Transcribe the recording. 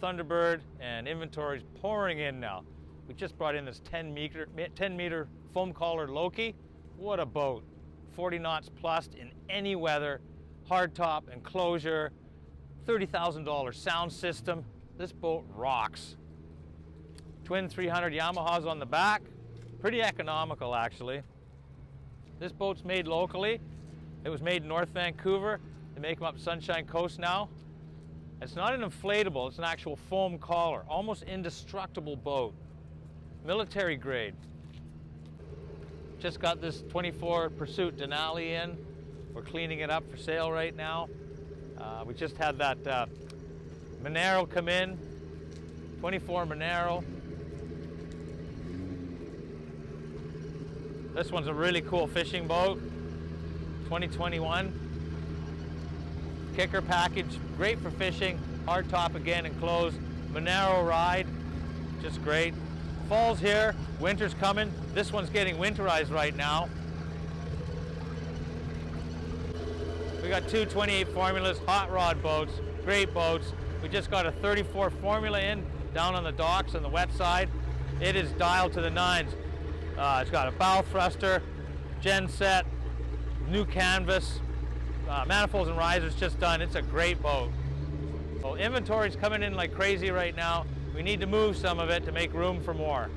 Thunderbird, and inventory's pouring in now. We just brought in this 10 meter foam collar Loki. What a boat. 40 knots plus in any weather, hardtop, enclosure, $30,000 sound system. This boat rocks. Twin 300 Yamahas on the back. Pretty economical, actually. This boat's made locally. It was made in North Vancouver. They make them up Sunshine Coast now. It's not an inflatable, it's an actual foam collar. Almost indestructible boat. Military grade. Just got this 24 Pursuit Denali in. We're cleaning it up for sale right now. We just had that Monero come in. 24 Monero. This one's a really cool fishing boat. 2021. Kicker package, great for fishing. Hard top again, enclosed. Monero ride, just great. Fall's here, winter's coming. This one's getting winterized right now. We got two 28 formulas, hot rod boats, great boats. We just got a 34 formula in down on the docks on the wet side. It is dialed to the nines. It's got a bow thruster, gen set, new canvas, manifolds and risers just done. It's a great boat. So inventory's coming in like crazy right now. We need to move some of it to make room for more.